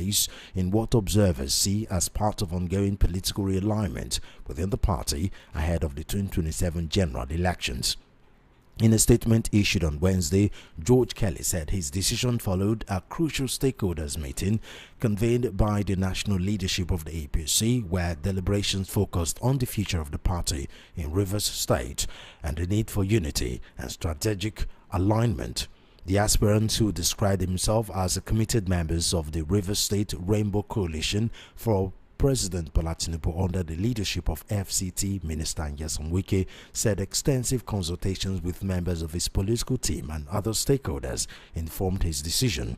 place in what observers see as part of ongoing political realignment within the party ahead of the 2027 general elections. In a statement issued on Wednesday, George Kelly said his decision followed a crucial stakeholders meeting convened by the national leadership of the APC, where deliberations focused on the future of the party in Rivers State and the need for unity and strategic alignment. The aspirants, who described themselves as committed members of the Rivers State Rainbow Coalition for President Bola Tinubu under the leadership of FCT Minister Nyesom Wike, said extensive consultations with members of his political team and other stakeholders informed his decision.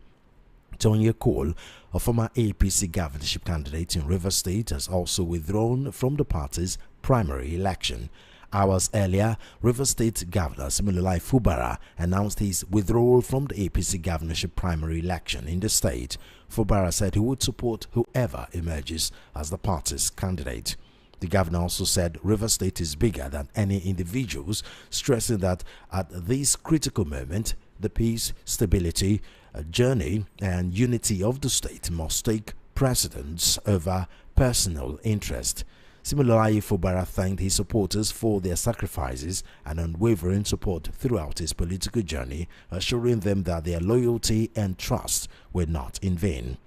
Tonya Cole, a former APC governorship candidate in Rivers State, has also withdrawn from the party's primary election. Hours earlier, Rivers State Governor Siminalayi Fubara announced his withdrawal from the APC governorship primary election in the state. Fubara said he would support whoever emerges as the party's candidate. The governor also said Rivers State is bigger than any individuals, stressing that at this critical moment, the peace, stability, journey and unity of the state must take precedence over personal interest. Siminalayi Fubara thanked his supporters for their sacrifices and unwavering support throughout his political journey, assuring them that their loyalty and trust were not in vain.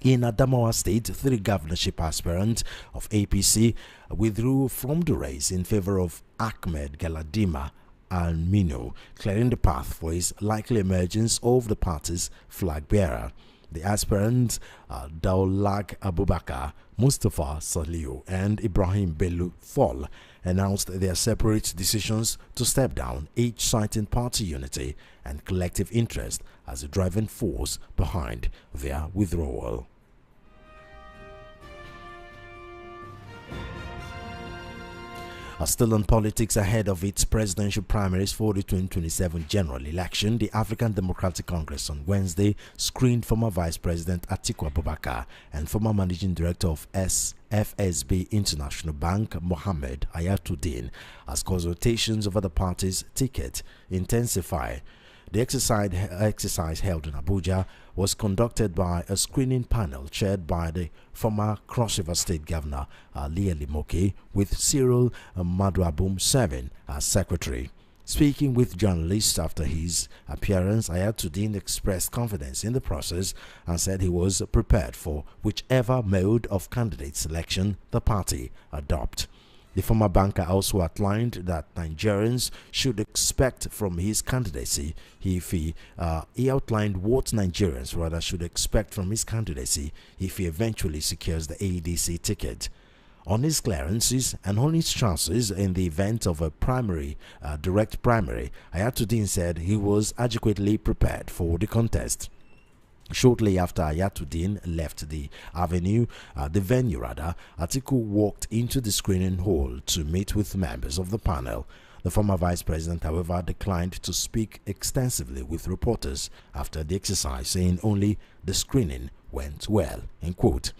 In Adamawa State, 3 governorship aspirants of APC withdrew from the race in favor of Ahmed Galadima Almino, clearing the path for his likely emergence of the party's flag bearer. The aspirants Daulag Abubakar, Mustafa Saliu and Ibrahim Bello Fall announced their separate decisions to step down, each citing party unity and collective interest as a driving force behind their withdrawal. Still on politics, ahead of its presidential primaries for the 2027 general election, the African Democratic Congress on Wednesday screened former Vice President Atiku Abubakar and former Managing Director of FSB International Bank Mohammed Ayatuddin as consultations over the party's ticket intensify. The exercise held in Abuja was conducted by a screening panel chaired by the former Cross River State Governor Lia Limoke, with Cyril Maduabum serving as secretary. Speaking with journalists after his appearance, Ayatuddin expressed confidence in the process and said he was prepared for whichever mode of candidate selection the party adopt. The former banker also outlined that Nigerians should expect from his candidacy. He outlined what Nigerians should expect from his candidacy if he eventually secures the ADC ticket. On his clearances and on his chances in the event of a direct primary, Ayatuddin said he was adequately prepared for the contest. Shortly after Ayatuddin left the venue, Atiku walked into the screening hall to meet with members of the panel. The former vice president, however, declined to speak extensively with reporters after the exercise, saying only the screening went well, in quote.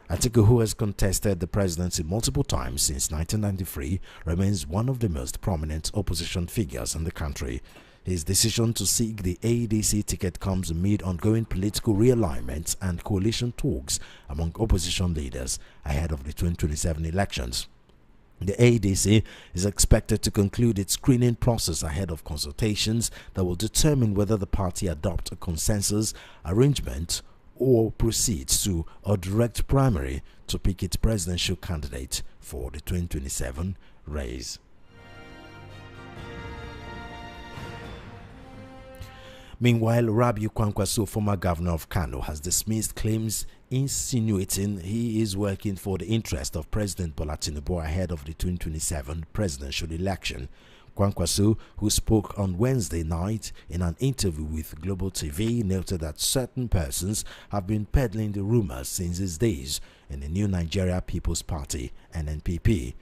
Atiku, who has contested the presidency multiple times since 1993, remains one of the most prominent opposition figures in the country. His decision to seek the ADC ticket comes amid ongoing political realignments and coalition talks among opposition leaders ahead of the 2027 elections. The ADC is expected to conclude its screening process ahead of consultations that will determine whether the party adopts a consensus arrangement or proceeds to a direct primary to pick its presidential candidate for the 2027 race. Meanwhile, Rabiu Kwankwaso, former governor of Kano, has dismissed claims insinuating he is working for the interest of President Bola Tinubu ahead of the 2027 presidential election. Kwankwaso, who spoke on Wednesday night in an interview with Global TV, noted that certain persons have been peddling the rumors since his days in the New Nigeria People's Party, NNPP.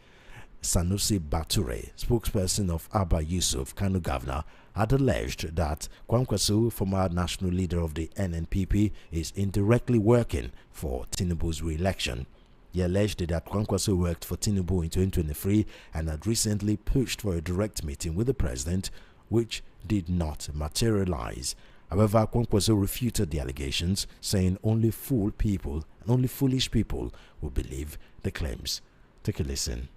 Sanusi Bature, spokesperson of Abba Yusuf, Kano governor, had alleged that Kwankwaso, former national leader of the NNPP, is indirectly working for Tinubu's re-election. He alleged that Kwankwaso worked for Tinubu in 2023 and had recently pushed for a direct meeting with the president, which did not materialize. However, Kwankwaso refuted the allegations, saying only fool people and only foolish people will believe the claims. Take a listen.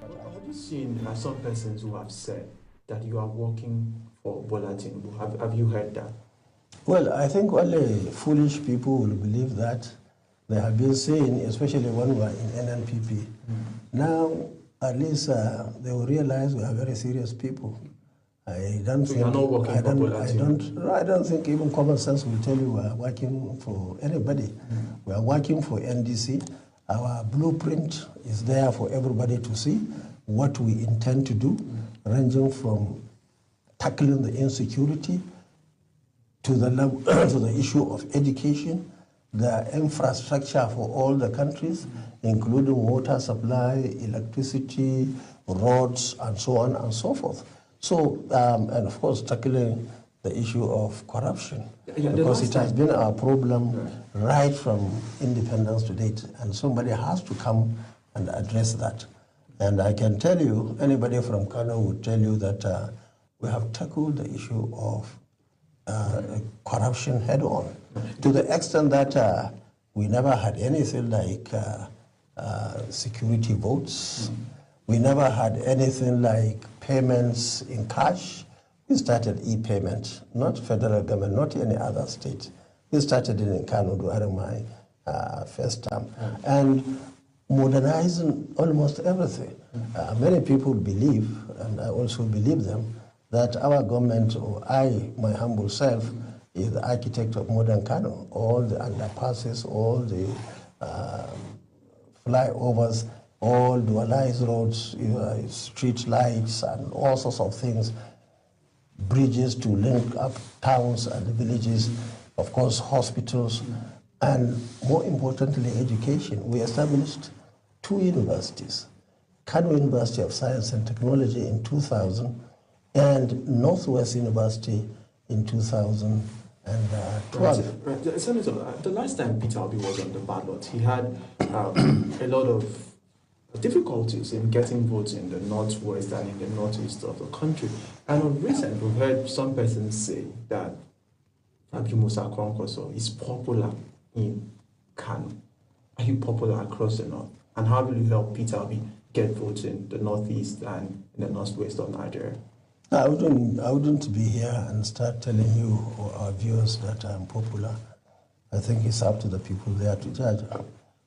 Have you seen some persons who have said that you are working for Bola Tinubu? Have you heard that? Well, I think only foolish people will believe that. They have been saying, especially when we are in NNPP. Now, at least they will realize we are very serious people. I don't think. You are not working for Bola Tinubu? I don't think even common sense will tell you we are working for anybody. We are working for NDC. Our blueprint is there for everybody to see what we intend to do, ranging from tackling the insecurity to the level, to the issue of education, the infrastructure for all the countries, including water supply, electricity, roads, and so on and so forth. So, and of course, tackling the issue of corruption, because it has been our problem right from independence to date, and somebody has to come and address that. And I can tell you, anybody from Kano would tell you that we have tackled the issue of corruption head on, to the extent that we never had anything like security votes. We never had anything like payments in cash. We started e-payment, not federal government, not any other state. We started it in Kano during my first term. And modernizing almost everything. Many people believe, and I also believe them, that our government, or I, my humble self, is the architect of modern Kano. All the underpasses, all the flyovers, all dualized roads, street lights, and all sorts of things, bridges to link up towns and villages, of course, hospitals, and more importantly, education. We established 2 universities, Kano University of Science and Technology in 2000, and Northwest University in 2012. Right. Senator, the last time Peter Obi was on the ballot, he had a lot of difficulties in getting votes in the northwest and in the northeast of the country. And on recent, we've heard some persons say that Abu Musa Kwankwaso is popular in Kano. Are you popular across the north? And how will you help Peter Obi get votes in the northeast and in the northwest of Nigeria? I wouldn't be here and start telling you or our viewers that I'm popular. I think it's up to the people there to judge.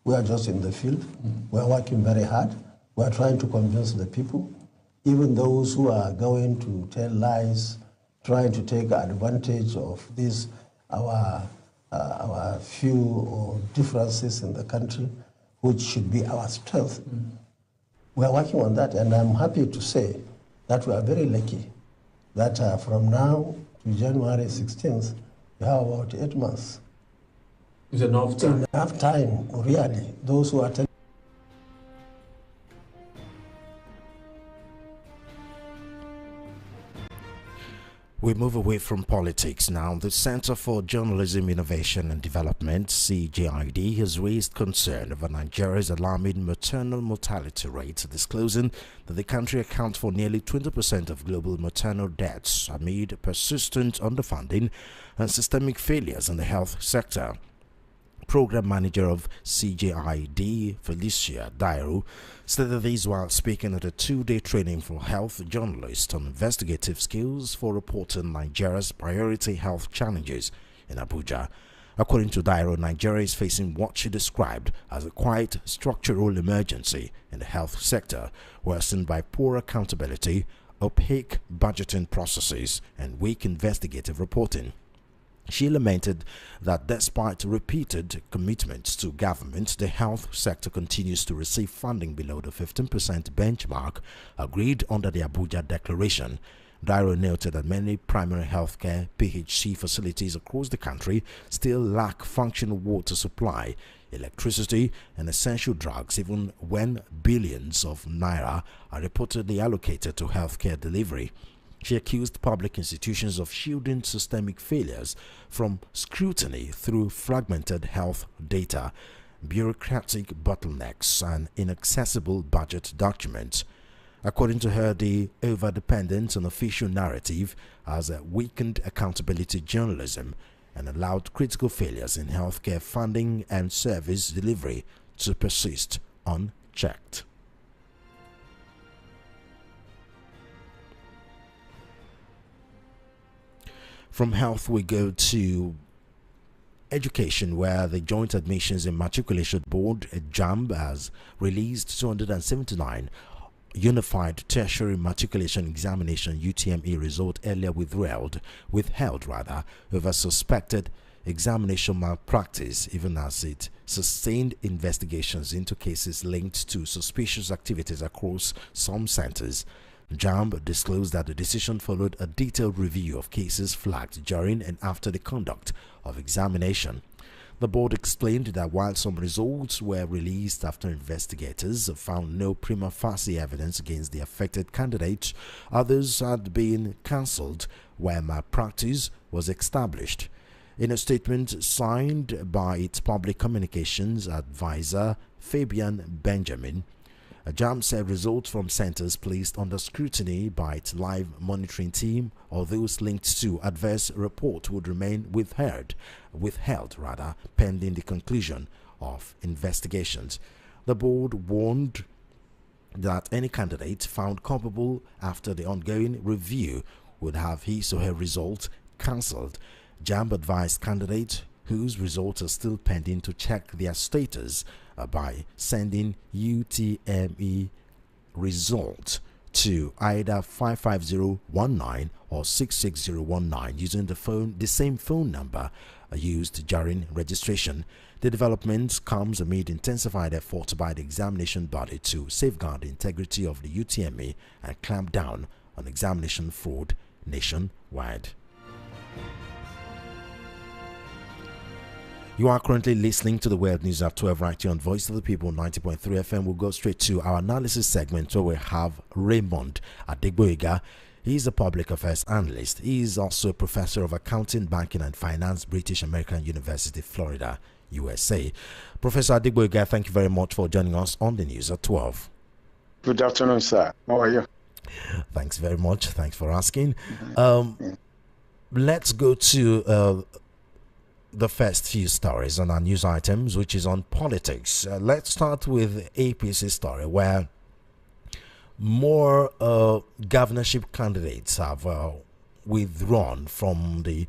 We are just in the field. We are working very hard. We are trying to convince the people, even those who are going to tell lies, trying to take advantage of this, our few differences in the country, which should be our strength. We are working on that, and I'm happy to say that we are very lucky that from now to January 16th, we have about 8 months. Is enough time? Enough time, really. Those who are telling. We move away from politics now. The Center for Journalism Innovation and Development, CJID, has raised concern over Nigeria's alarming maternal mortality rate, disclosing that the country accounts for nearly 20% of global maternal deaths amid persistent underfunding and systemic failures in the health sector. Program Manager of CJID, Felicia Dairo, stated this while speaking at a 2-day training for health journalists on investigative skills for reporting Nigeria's priority health challenges in Abuja. According to Dairo, Nigeria is facing what she described as a quite structural emergency in the health sector, worsened by poor accountability, opaque budgeting processes, and weak investigative reporting. She lamented that despite repeated commitments to government, the health sector continues to receive funding below the 15% benchmark agreed under the Abuja Declaration. Dairo noted that many primary healthcare (PHC) facilities across the country still lack functional water supply, electricity, and essential drugs, even when billions of naira are reportedly allocated to healthcare delivery. She accused public institutions of shielding systemic failures from scrutiny through fragmented health data bureaucratic bottlenecks, and inaccessible budget documents. According to her, the overdependence on official narrative has weakened accountability journalism and allowed critical failures in healthcare funding and service delivery to persist unchecked. From health, we go to education, where the Joint Admissions and Matriculation Board, JAMB, has released 279 Unified Tertiary Matriculation Examination UTME result earlier withheld over suspected examination malpractice, even as it sustained investigations into cases linked to suspicious activities across some centers. JAMB disclosed that the decision followed a detailed review of cases flagged during and after the conduct of examination. The board explained that while some results were released after investigators found no prima facie evidence against the affected candidates, others had been cancelled where malpractice was established. In a statement signed by its public communications advisor, Fabian Benjamin, JAMB said results from centers placed under scrutiny by its live monitoring team or those linked to adverse report would remain withheld pending the conclusion of investigations. The board warned that any candidate found culpable after the ongoing review would have his or her result cancelled. JAMB advised candidates whose results are still pending to check their status by sending UTME result to either 55019 or 66019 using the same phone number used during registration. The development comes amid intensified efforts by the examination body to safeguard the integrity of the UTME and clamp down on examination fraud nationwide. You are currently listening to the World News at 12 right here on Voice of the People 90.3 FM. We'll go straight to our analysis segment where we have Raymond Adegboyega. He's a public affairs analyst. He is also a professor of accounting, banking and finance, British American University, Florida, USA. Professor Adegboyega, thank you very much for joining us on the news at 12. Good afternoon, sir. How are you? Thanks very much. Thanks for asking. Let's go to the first few stories on our news items, which is on politics. Let's start with APC story, where more governorship candidates have withdrawn from the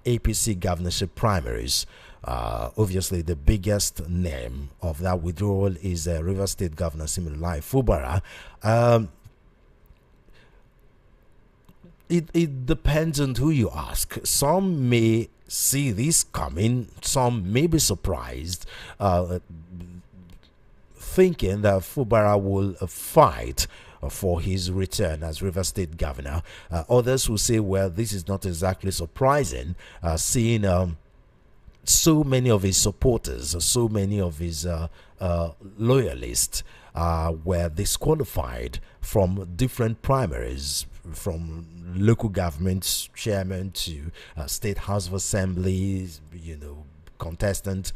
APC governorship primaries. Obviously, the biggest name of that withdrawal is Rivers State Governor Siminalayi Fubara. It depends on who you ask. Some may see this coming, some may be surprised, thinking that Fubara will fight for his return as Rivers State Governor. Others will say, well, this is not exactly surprising, seeing so many of his supporters, so many of his loyalists were disqualified from different primaries, from local government chairman to state house of assemblies, contestants,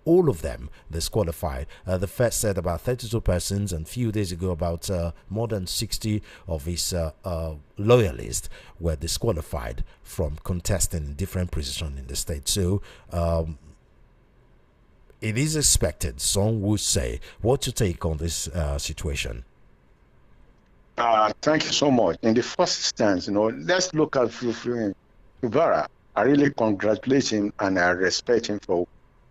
all of them disqualified. The first said about 32 persons, and a few days ago about more than 60 of his loyalists were disqualified from contesting in different positions in the state. So it is expected, some would say. What's your take on this situation? Thank you so much. In the first instance, let's look at Fubara. I really congratulate him and I respect him for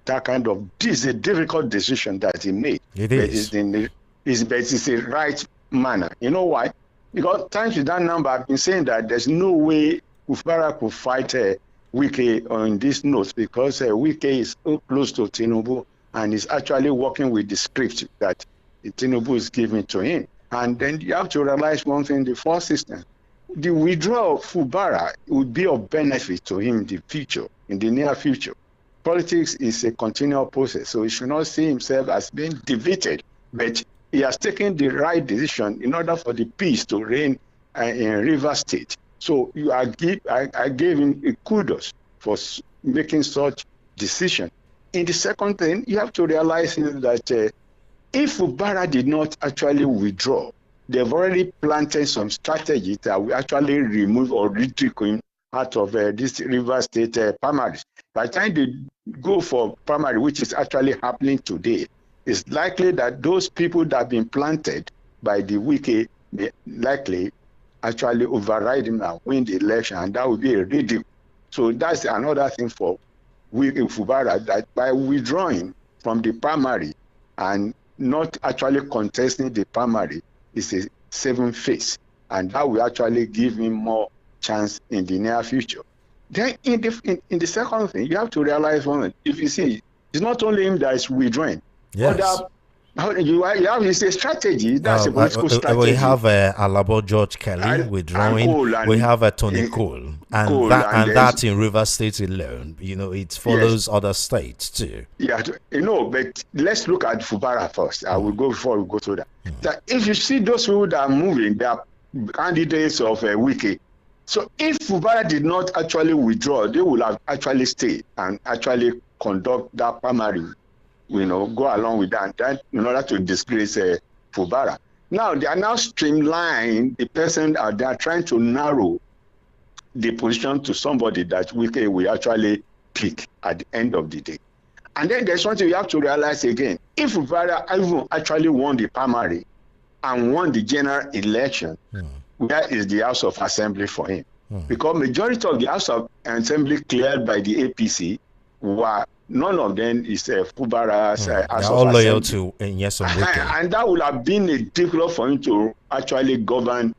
that kind of. This is a difficult decision that he made. It is. But it's the right manner. You know why? Because thanks to that number, I've been saying that there's no way Fubara could fight Wike on this note, because Wike is so close to Tinubu and is actually working with the script that Tinubu is giving to him. And then you have to realize one thing: the first system, the withdrawal of Fubara would be of benefit to him in the near future. Politics is a continual process, so he should not see himself as being defeated. But he has taken the right decision in order for the peace to reign in Rivers State. So I gave him a kudos for making such decision. in the second thing, you have to realize that if Fubara did not actually withdraw, they've already planted some strategies that will actually remove or retreat him out of this River State primaries. By the time they go for primary, which is actually happening today, it's likely that those people that have been planted by the Wike may likely actually override him and win the election, and that would be a ridicule. So that's another thing for Fubara, that by withdrawing from the primary and not actually contesting the primary is a saving face, and that will actually give him more chance in the near future. Then in the second thing, you have to realize one thing. If you see, it's not only him that is withdrawing. Yes. It's a strategy. That's a political strategy. We have Alabo George Kelly withdrawing. We have Tony Cole. And that in River State alone, it follows other states too. Yeah, but let's look at Fubara first. I will go before we go to that. That if you see those people that are moving, they are candidates of Wike. So if Fubara did not actually withdraw, they would have actually stayed and actually conduct that primary. Go along with that in order to disgrace Fubara. Now, they are now streamlining the person, they are trying to narrow the position to somebody that Wike will actually pick at the end of the day. And then there's something you have to realize again. If Fubara even actually won the primary and won the general election, where is the House of Assembly for him? Because majority of the House of Assembly cleared by the APC were none of them is Fubara's House of all Assembly. loyal to Nyesom Wike. And that would have been a difficult for him to actually govern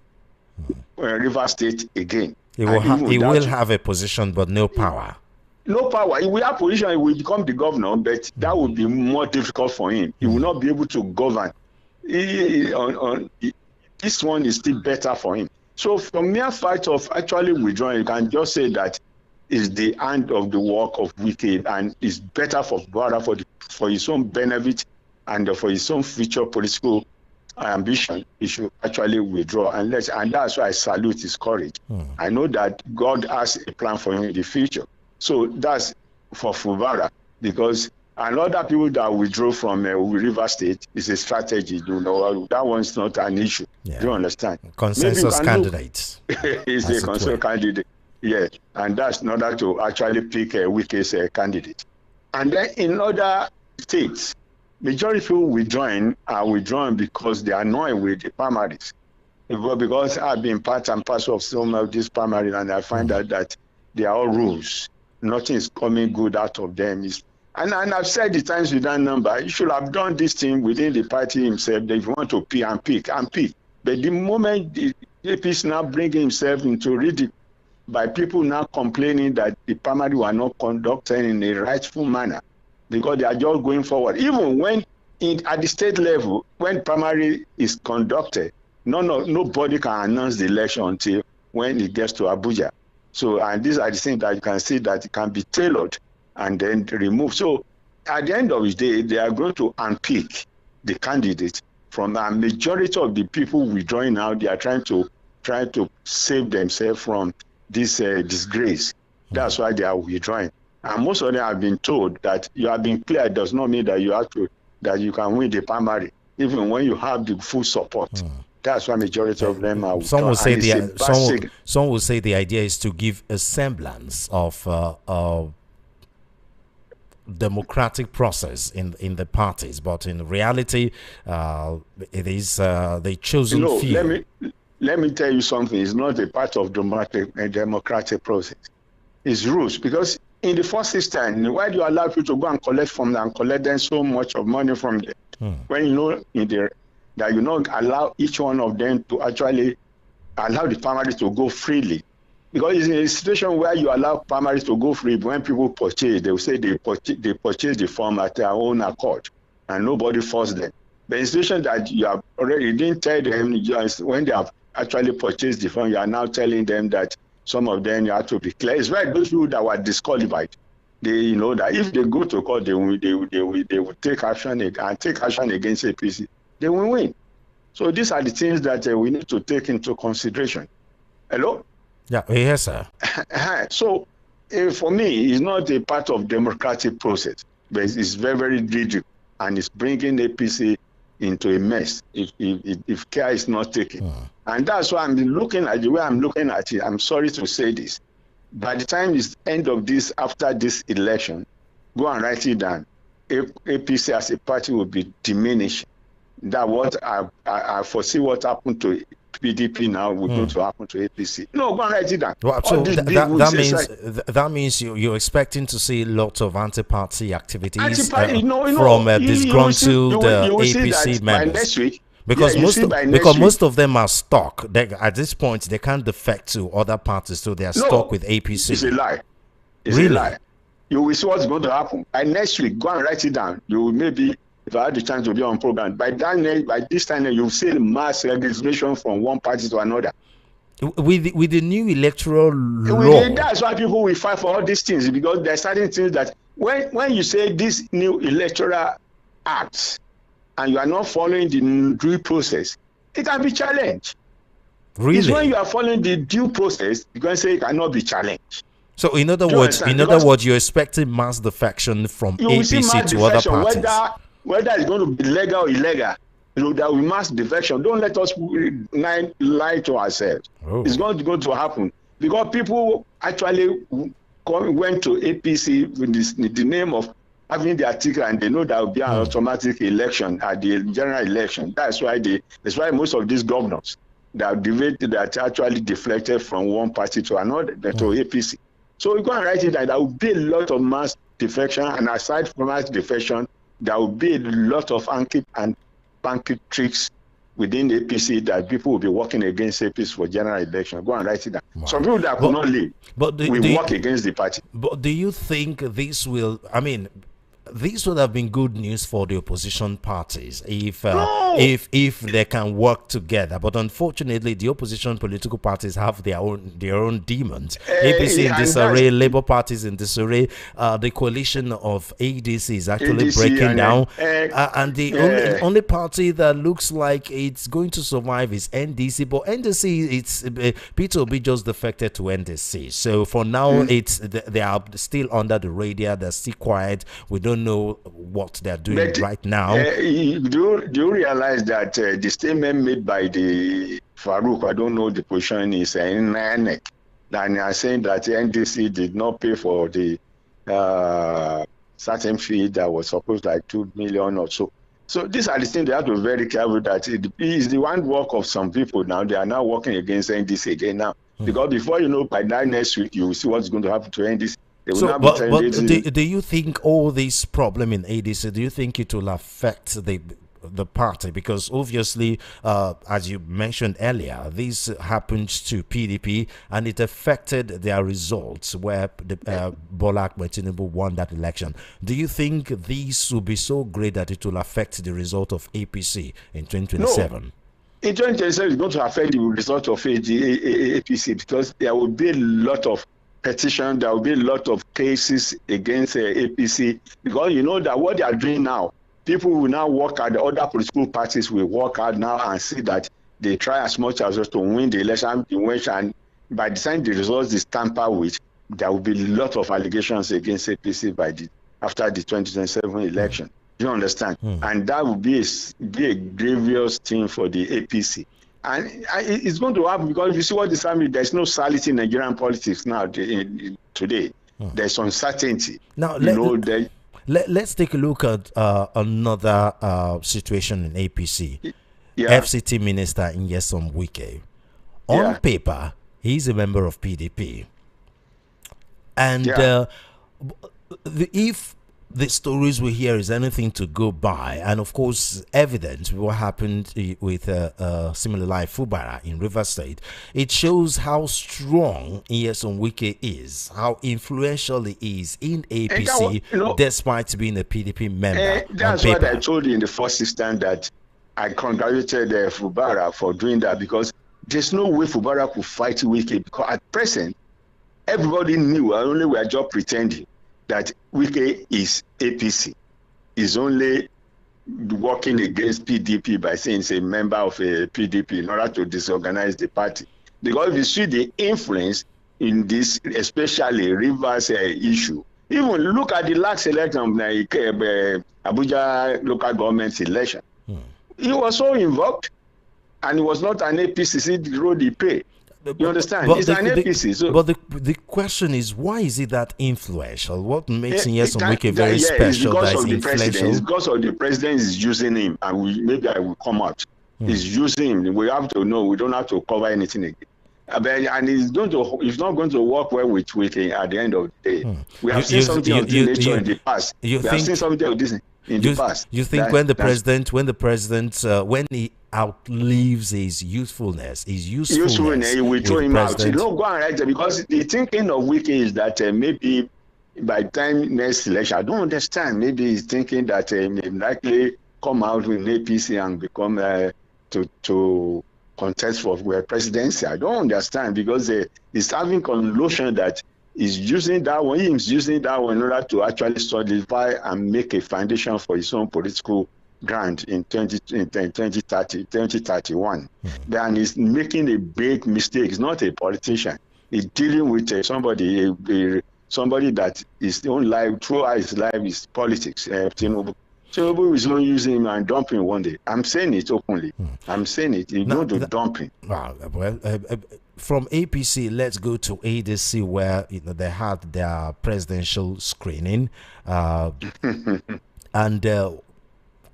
River State again. He will have a position but no power. No power. He will have position, he will become the governor, but that would be more difficult for him. He will not be able to govern. This one is still better for him. So from mere fact of actually withdrawing, you can just say that is the end of the work of Wike, and is better for Fubara for his own benefit and for his own future political ambition. He should actually withdraw, and that's why I salute his courage. I know that God has a plan for him in the future. So that's for Fubara, because and other people that withdraw from River State is a strategy. That one's not an issue. Yeah. Do you understand? Consensus candidates. Is a consensus candidate. Yes, and that's in order to actually pick Wike's candidate. And then in other states, majority of people are withdrawing because they are annoyed with the primaries. Because I've been part and parcel of some of these primaries, and I find out that they are all rules. Nothing is coming good out of them. And I've said the times without number, you should have done this thing within the party himself, that if you want to pick. But the moment the APC now bringing himself into ridicule by people now complaining that the primary were not conducted in a rightful manner, because they are just going forward. Even when at the state level, when primary is conducted, nobody can announce the election until when it gets to Abuja. So, and these are the things that you can see that it can be tailored and then removed. So at the end of the day, they are going to unpick the candidate from a majority of the people withdrawing now. They are trying to save themselves from this disgrace. That's why they are withdrawing. And most of them have been told that you have been clear does not mean that you can win the primary, even when you have the full support. That's why majority of them are. Some will say the idea is to give a semblance of democratic process in the parties, but in reality, it is the chosen few. Let me tell you something. It's not a part of democratic process. It's rules, because in the first system, why do you allow people to go and collect from them and collect them so much of money from them? When you know that you not allow each one of them to actually allow the primaries to go freely. Because it's in a situation where you allow primaries to go free, when people purchase, they will say they purchase the form at their own accord, and nobody forced them. But in a situation that you didn't tell them, just when they have actually purchased the form, you are now telling them that some of them you have to be clear. It's right, those people that were disqualified, they know that if they go to court, they will take action against APC. They will win. So these are the things that we need to take into consideration. Hello? Yeah, yes, sir. So for me, it's not a part of democratic process. but it's very, very rigid, and it's bringing APC into a mess if care is not taken. And that's why I'm looking at the way I'm looking at it. I'm sorry to say this. By the time it's end of this, after this election, go and write it down. APC as a party will be diminished. That what I foresee what happened to PDP now will going to happen to APC. No, go and write it down. Well, so that means you're expecting to see lots of anti-party activities from disgruntled APC members. By next week. Because most of them are stuck. At this point, they can't defect to other parties, so they are stuck with APC. It's a lie. It's a lie. You will see what's going to happen. By next week, go and write it down. You will maybe, if I had the chance to be on program, by this time, you'll see mass registration from one party to another. With the new electoral law. That's why people will fight for all these things, because there are certain things that when you say this new electoral act and you are not following the due process, it can be challenged. Really? It's when you are following the due process, you can say it cannot be challenged. So in other words, you're expecting mass defection from APC to other parties. Whether it's going to be legal or illegal, there will be mass defection. Don't let us lie to ourselves. It's going to happen because people actually went to APC with the name of having the article, and they know there will be an automatic election at the general election. That's why most of these governors that actually deflected from one party to another, to APC. So you go and write it that there will be a lot of mass defection, and aside from mass defection, there will be a lot of banking tricks within the APC that people will be working against APC for general election. Go and write it down. Wow. Some people that could not leave will work against the party. But do you think this will, this would have been good news for the opposition parties if they can work together. But unfortunately, the opposition political parties have their own demons. APC in disarray, Labour parties in disarray. The coalition of ADC is actually breaking down, and the only party that looks like it's going to survive is NDC. But NDC, Peter Obi just defected to NDC. So for now, they are still under the radar. They're still quiet. We don't know what they're doing right now. Do you realize that the statement made by the Farouk, I don't know the position, is in NEC, and they are saying that the NDC did not pay for the certain fee that was supposed like 2 million or so. So these are the things they have to be very careful that it is the one work of some people now. They are now working against NDC again now. Because before you know, by next week, you will see what's going to happen to NDC. So, but do you think all this problem in ADC, do you think it will affect the party? Because obviously, as you mentioned earlier, this happened to PDP and it affected their results where Bola Tinubu won that election. Do you think this will be so great that it will affect the result of APC in 2027? No. In 2027, it's going to affect the result of APC because there will be a lot of petition, there will be a lot of cases against APC, because you know that what they are doing now, people will now work at the other political parties will work out now and see that they try as much as to win the election, and by the time the results is tampered with, there will be a lot of allegations against APC after the 2027 election. You understand? And that will be a grievous thing for the APC. And it's going to happen because if you see what this army, there's no sanity in Nigerian politics now today. There's uncertainty. Now, let's take a look at another situation in APC. FCT Minister Nyesom Wike. On paper, he's a member of PDP. And if the stories we hear is anything to go by, and of course evidence what happened with Siminalayi Fubara in Rivers State, it shows how strong Nyesom Wike is, how influential he is in APC, despite being a PDP member. That's what I told you in the first instance, that I congratulated Fubara for doing that, because there's no way Fubara could fight Wike, because at present everybody knew, only we are just pretending that Wike is APC, is only working against PDP by saying he's a member of a PDP in order to disorganize the party. Because if you see the influence in this, especially Rivers issue, Even look at the last election, Abuja local government election. He was so involved, and it was not an APC. See the road he paid. You understand? It's an APC. So, but the question is, why is it that influential? What makes Nyesom Wike very special? It's because that of the influential? president. It's because of the president is using him, and maybe I will come out. He's using him. We have to know. We don't have to cover anything again. And it's not going to work well with Wike at the end of the day. We have seen something of this nature in the past. We have seen something of this in the past. You think when he outlives his usefulness, he will throw him out. You don't go and write it, because the thinking of Wike is that maybe by the time next election, I don't understand. Maybe he's thinking that he may likely come out with APC and become to contest for presidency. I don't understand, because he's having conclusion that he's using that one. He's using that one in order to actually solidify and make a foundation for his own political grant in 2031. Then he's making a big mistake. He's not a politician. He's dealing with somebody that his own life, throughout his life, is politics. Tinubu is going to use him and dump him one day. I'm saying it openly. I'm saying it. He's going to dump him. From APC, let's go to ADC, where they had their presidential screening, and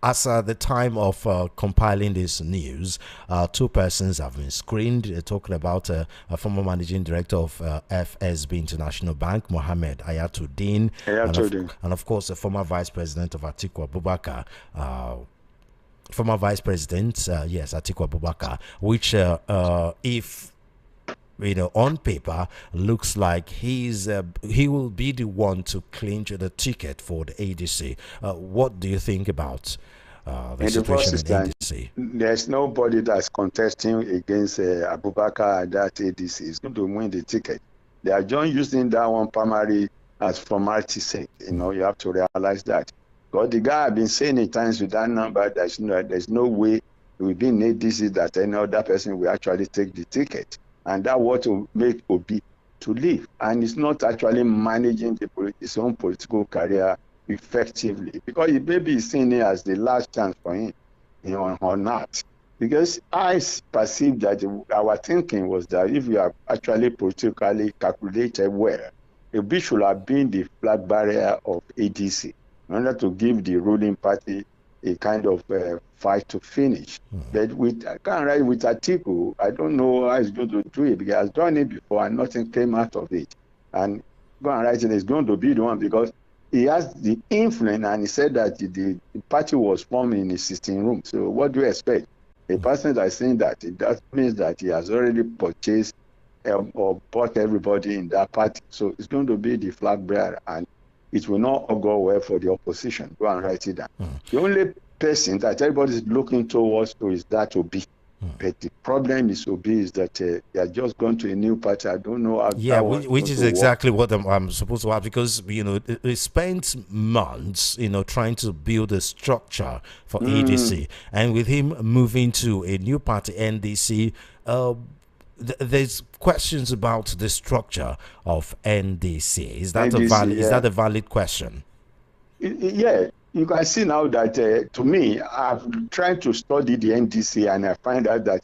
as at the time of compiling this news, 2 persons have been screened. Talking about a former managing director of FSB International Bank, Mohammed Ayatuddin, and of course, a former vice president of Atiku Abubakar. Former vice president, Atiku Abubakar, which, if on paper, looks like he will be the one to clinch the ticket for the ADC. What do you think about the situation in ADC? There's nobody that's contesting against Abubakar at that ADC. He's going to win the ticket. They are just using that one primary as formality sake. You have to realize that. Because the guy I've been saying it times with that number, there's no way will be in ADC that any other person will actually take the ticket. And that what will make Obi to leave. And it's not actually managing his own political career effectively, because maybe he's seeing it as the last chance for him, or not. Because I perceive that our thinking was that if you are actually politically calculated well, Obi should have been the flag barrier of ADC in order to give the ruling party a kind of fight to finish. But I can't write with Atiku. I don't know how he's going to do it, because I've done it before and nothing came out of it. And go and write it is going to be the one, because he has the influence, and he said that the party was formed in his 16 room. So what do you expect? A person that's saying that, that means that he has already purchased or bought everybody in that party. So it's going to be the flag bearer, and it will not go well for the opposition. Go and write it down. The only person that everybody is looking towards is that Obi. But the problem is Obi is that they are just going to a new party. I don't know how. Yeah, which is exactly what I'm supposed to have, because they spent months trying to build a structure for ADC, and with him moving to a new party, NDC, there's questions about the structure of NDC. Is that a valid question? Yeah. You can see now that, to me, I've tried to study the NDC, and I find out that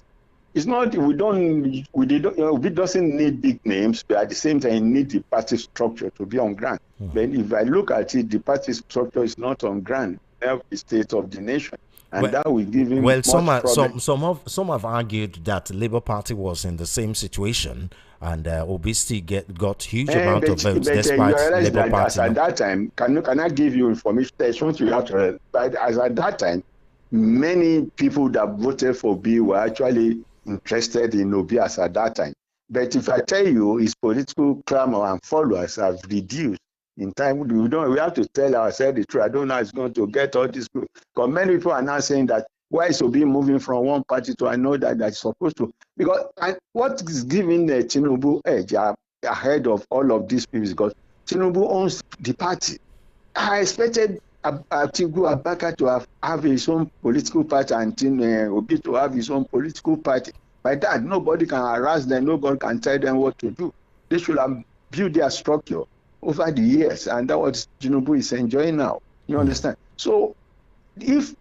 it's not, we doesn't need big names, but at the same time, you need the party structure to be on ground. But if I look at it, the party structure is not on ground. They have the state of the nation. And that will give him some have argued that the Labour Party was in the same situation, and Obi still got huge amount of votes despite Labour Party. At that time, can I give you information? There's something you have to. But as at that time, many people that voted for Obi were actually interested in Obi as at that time. But if I tell you, his political clamor and followers have reduced. In time, we have to tell ourselves the truth. I don't know how it's going to get all this group. Because many people are now saying that why is Obi moving from one party to another that is supposed to? Because what is giving the Tinubu edge ahead of all of these people is because Tinubu owns the party. I expected Atiku Abubakar to have his own political party, and Obi to have his own political party. By that, nobody can harass them. Nobody can tell them what to do. They should have built their structure over the years, and that what Tinubu is enjoying now. You understand? So if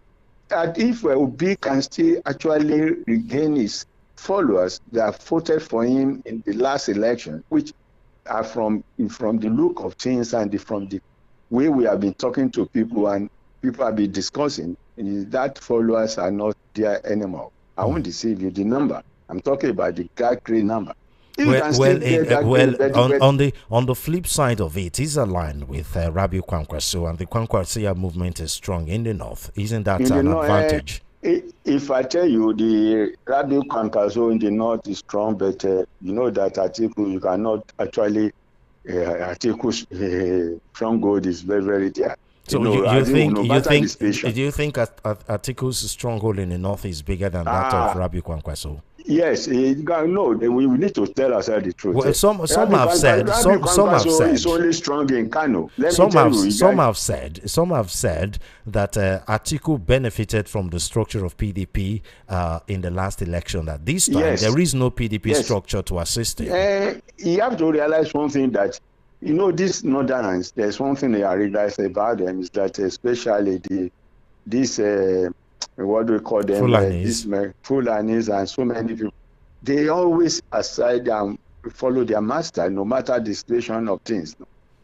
Obi can still actually regain his followers that voted for him in the last election, which are from the look of things and from the way we have been talking to people and people have been discussing, that followers are not there anymore. I won't deceive you. The number I'm talking about, the great number. On the flip side of it, he's aligned with Rabiu Kwankwaso, and the Kwankwaso movement is strong in the north. Isn't that an advantage? If I tell you the Rabiu Kwankwaso in the north is strong, but you know that Atiku, you cannot actually Atiku's stronghold is very, very there. So do you think Atiku's stronghold in the north is bigger than that of Rabiu Kwankwaso? Yes, no. We need to tell ourselves the truth. Well, some have said it's only strong in Kano. Some have said that Atiku benefited from the structure of PDP in the last election. That this time there is no PDP structure to assist him. You have to realize one thing, that these northerners. There's one thing I realize about them is that especially this. What do we call them? Fulanis and so many people. They always aside and follow their master, no matter the situation of things.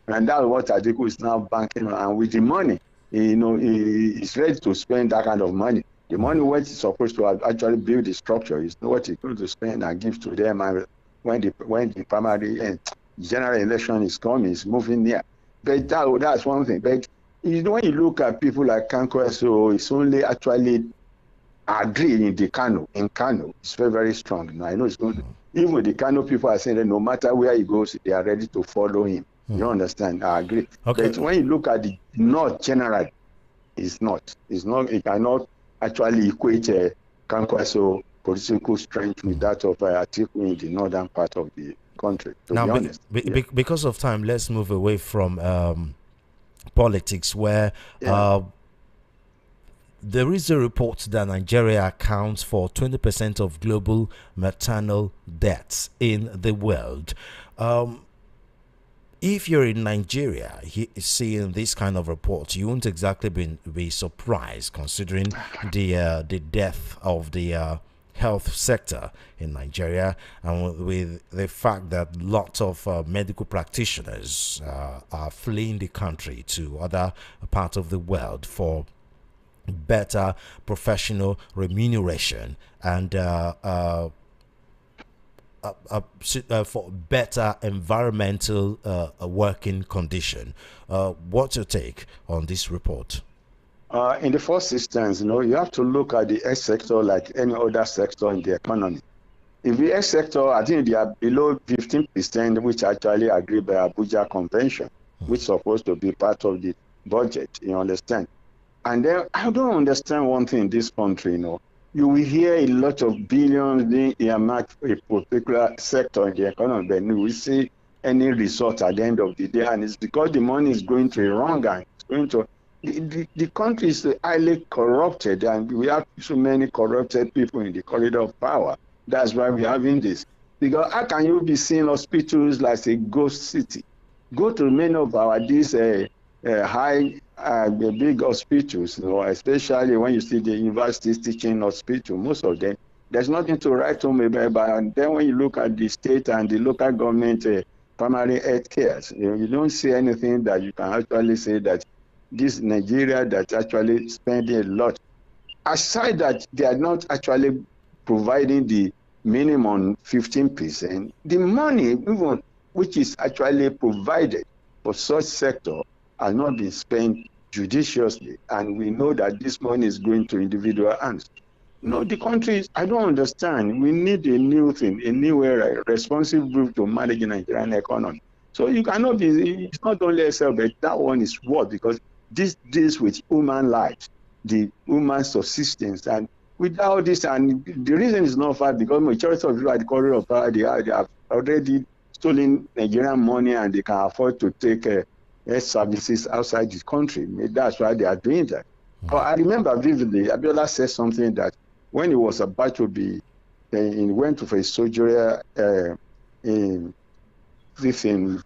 And that's what Atiku is now banking on. And with the money, he's ready to spend that kind of money. The money what he's supposed to actually build the structure is what he's going to spend and give to them. And when the primary and general election is coming, it's moving near. But that's one thing. But when you look at people like Kwankwaso, it's only actually agree in Kano. It's very, very strong. I know it's going to, even with the Kano people are saying that no matter where he goes, they are ready to follow him. You understand? I agree. Okay. But when you look at the North general, it's not. It cannot actually equate Kwankwaso political strength with that of Atiku in the northern part of the country, to be honest. Because of time, let's move away from politics, where there is a report that Nigeria accounts for 20% of global maternal deaths in the world. If you're in Nigeria seeing this kind of report, you won't exactly be surprised, considering the death of the health sector in Nigeria, and with the fact that lots of medical practitioners are fleeing the country to other parts of the world for better professional remuneration and for better environmental working condition. What's your take on this report? In the first instance, you have to look at the health sector like any other sector in the economy. In the health sector, I think they are below 15%, which actually agreed by Abuja Convention, which is supposed to be part of the budget, you understand? And then I don't understand one thing in this country, You will hear a lot of billions being earmarked for a particular sector in the economy, but you will see any result at the end of the day, and it's because the money is going to the wrong and it's going to... The country is highly corrupted, and we have so many corrupted people in the corridor of power. That's why we're having this. Because how can you be seeing hospitals like a ghost city? Go to many of these big hospitals, especially when you see the universities teaching hospital, most of them, there's nothing to write home about. And then when you look at the state and the local government primary health care, you don't see anything that you can actually say that this Nigeria that's actually spending a lot. Aside that they are not actually providing the minimum 15%, the money even which is actually provided for such sector has not been spent judiciously, and we know that this money is going to individual hands. The country, I don't understand. We need a new thing, a new era, responsive group to manage the Nigerian economy. So you cannot be, it's not only yourself, but that one is what, because this deals with human lives, the human subsistence, and without this, and the reason is not far, because majority of people at the corridor of power, they have already stolen Nigerian money, and they can afford to take health services outside the country. That's why they are doing that. But I remember vividly, Abiola said something that when he was about to be, he went for a sojourner in Britain,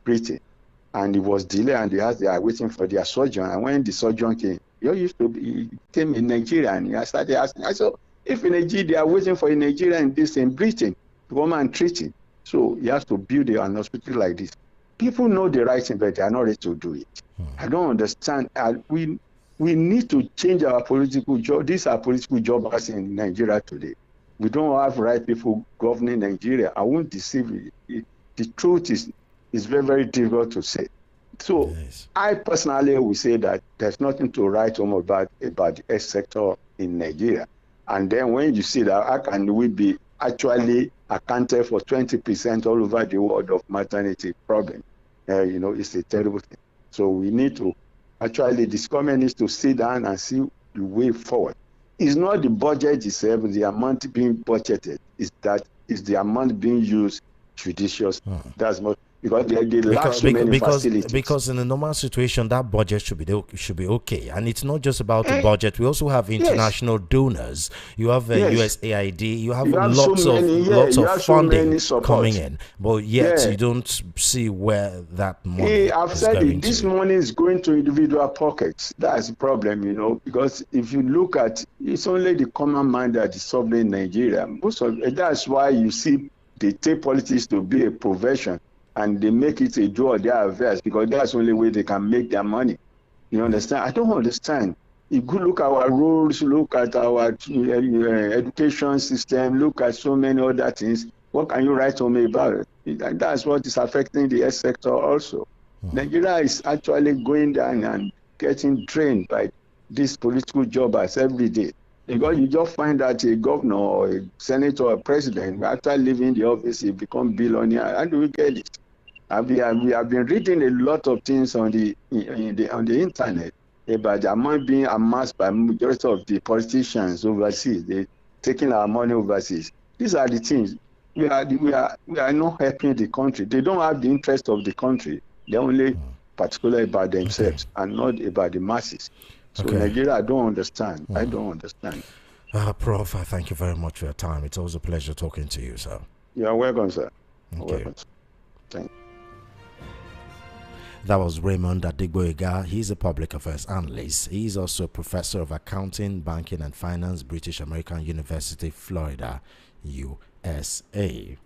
and it was delayed, and they are waiting for their surgeon. And when the surgeon came, he came in Nigeria, and I started asking. I said, if in Nigeria they are waiting for a Nigerian in Britain to come and treat him, so he has to build an hospital like this. People know the right thing, but they are not ready to do it. I don't understand. We need to change our political job. These are political jobbers in Nigeria today. We don't have right people governing Nigeria. I won't deceive you. The truth is very, very difficult to say. So yes. I personally will say that there's nothing to write home about the health sector in Nigeria. And then when you see that, how can we be actually accounted for 20% all over the world of maternity problem? It's a terrible thing. So we need to actually, this government needs to sit down and see the way forward. It's not the budget itself, the amount being budgeted, is the amount being used judiciously. That's not, because they lack so many facilities. Because in a normal situation, that budget should be okay. And it's not just about the budget. We also have international donors. You have USAID. You have lots of funding coming in. But yet you don't see where that money I've said it. This money is going to individual pockets. That's the problem, because if you look at, it's only the common man that is suffering in Nigeria. That's why you see they take politics to be a profession, and they make it a joy of their affairs, because that's the only way they can make their money. You understand? I don't understand. You could look at our rules, look at our education system, look at so many other things. What can you write to me about it? That's what is affecting the health sector also. Nigeria is actually going down and getting drained by these political jobbers every day. Because you just find that a governor or a senator or a president, after leaving the office, he become billionaire. How do we get it? We have been reading a lot of things on the internet about the amount being amassed by majority of the politicians overseas. They taking our money overseas. These are the things. We are not helping the country. They don't have the interest of the country. They're only particular about themselves and not about the masses. So Nigeria, I don't understand. I don't understand. Prof, I thank you very much for your time. It's always a pleasure talking to you, sir. You're welcome, sir. Welcome. Thank you. That was Raymond Adegboyega. He's a public affairs analyst. He's also a professor of accounting, banking, and finance, British American University, Florida, USA.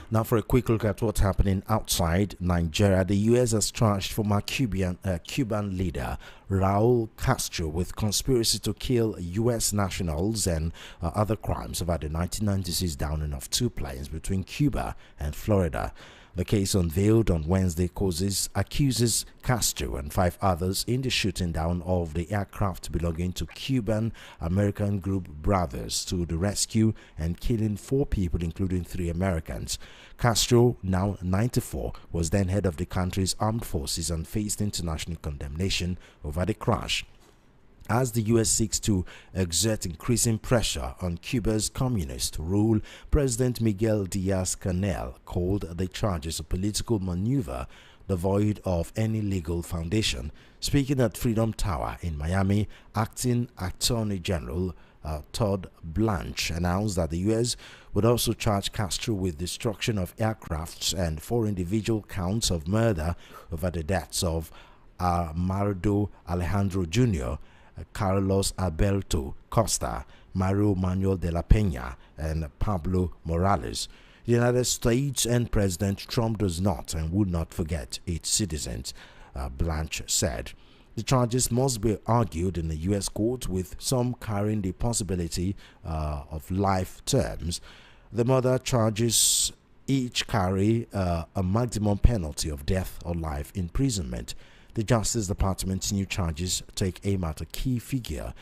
Now for a quick look at what's happening outside Nigeria. The U.S. has charged former Cuban leader Raul Castro with conspiracy to kill U.S. nationals and other crimes over the 1996 downing of 2 planes between Cuba and Florida. The case unveiled on Wednesday accuses Castro and 5 others in the shooting down of the aircraft belonging to Cuban-American group Brothers to the rescue and killing 4 people, including 3 Americans. Castro, now 94, was then head of the country's armed forces and faced international condemnation over the crash. As the U.S. seeks to exert increasing pressure on Cuba's communist rule, President Miguel Diaz-Canel called the charges a political maneuver devoid of any legal foundation. Speaking at Freedom Tower in Miami, acting Attorney General Todd Blanche announced that the U.S. would also charge Castro with destruction of aircrafts and 4 individual counts of murder over the deaths of Amardo Alejandro Jr., Carlos Alberto Costa, Mario Manuel de la Peña, and Pablo Morales. The United States and President Trump does not and would not forget its citizens, Blanche said. The charges must be argued in the U.S. court, with some carrying the possibility of life terms. The murder charges each carry a maximum penalty of death or life imprisonment. The Justice Department's new charges take aim at a key figure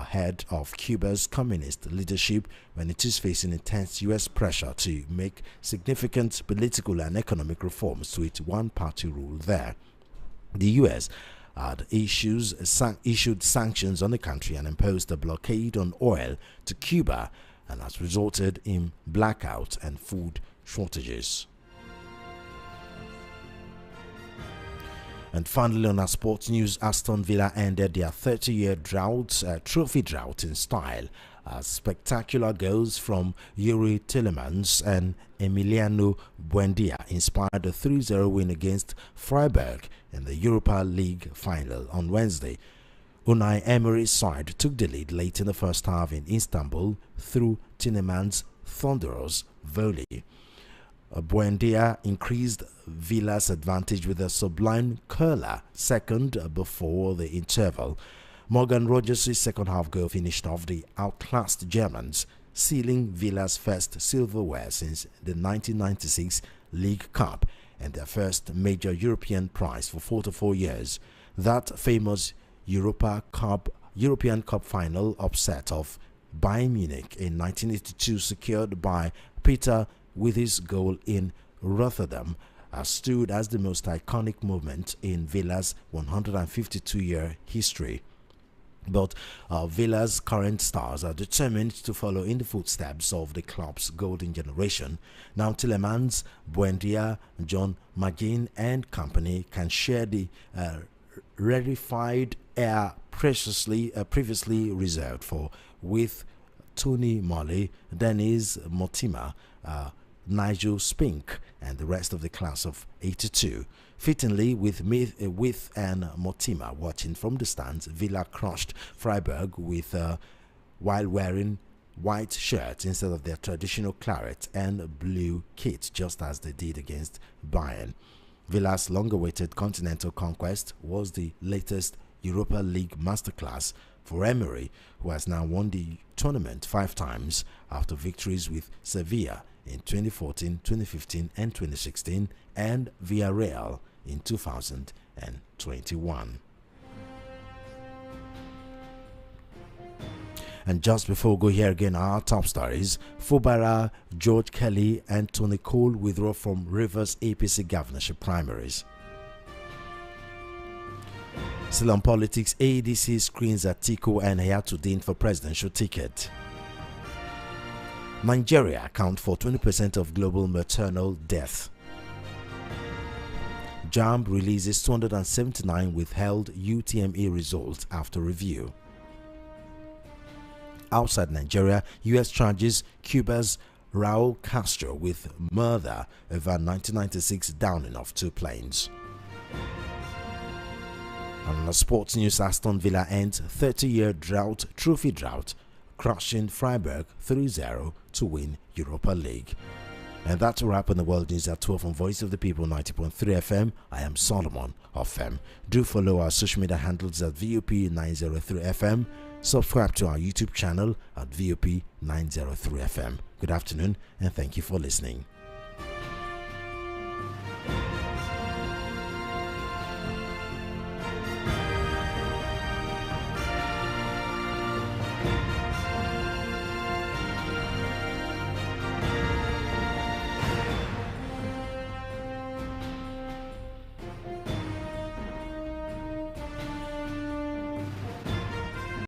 head of Cuba's communist leadership when it is facing intense U.S. pressure to make significant political and economic reforms to its one-party rule there. The U.S. had issued sanctions on the country and imposed a blockade on oil to Cuba, and has resulted in blackouts and food shortages. And finally, on our sports news, Aston Villa ended their 30-year trophy drought in style. Spectacular goals from Yuri Tillemans and Emiliano Buendia inspired a 3-0 win against Freiburg in the Europa League final on Wednesday. Unai Emery's side took the lead late in the first half in Istanbul through Tillemans' thunderous volley. Buendia increased Villa's advantage with a sublime curler second before the interval. Morgan Rogers' second half goal finished off the outclassed Germans, sealing Villa's first silverware since the 1996 League Cup and their first major European prize for 44 years. That famous European Cup final upset of Bayern Munich in 1982, secured by Peter with his goal in Rotterdam, stood as the most iconic moment in Villa's 152-year history. But Villa's current stars are determined to follow in the footsteps of the club's golden generation. Now Tillemans, Buendia, John McGinn and company can share the rarefied air previously reserved for with Tony Molley, Dennis Motima, Nigel Spink and the rest of the class of 82. Fittingly, with and Motima watching from the stands, Villa crushed Freiburg while wearing white shirts instead of their traditional claret and blue kit, just as they did against Bayern. Villa's long-awaited continental conquest was the latest Europa League masterclass for Emery, who has now won the tournament 5 times after victories with Sevilla in 2014, 2015 and 2016 and Villarreal in 2021. And just before we go here again, our top stories: Fubara, George Kelly and Tony Cole withdraw from Rivers APC governorship primaries. Still on politics, ADC screens Atiku and Hayatuddin for presidential ticket. Nigeria account for 20% of global maternal death. JAMB releases 279 withheld UTME results after review. Outside Nigeria, US charges Cuba's Raul Castro with murder over 1996 downing of 2 planes. And on the sports news, Aston Villa ends 30-year trophy drought, crushing Freiburg 3-0 to win Europa League. And that's a wrap on the world news at 12 on Voice of the People 90.3 FM. I am Solomon Ofem. Do follow our social media handles at VOP903 FM. Subscribe to our YouTube channel at VOP903 FM. Good afternoon and thank you for listening.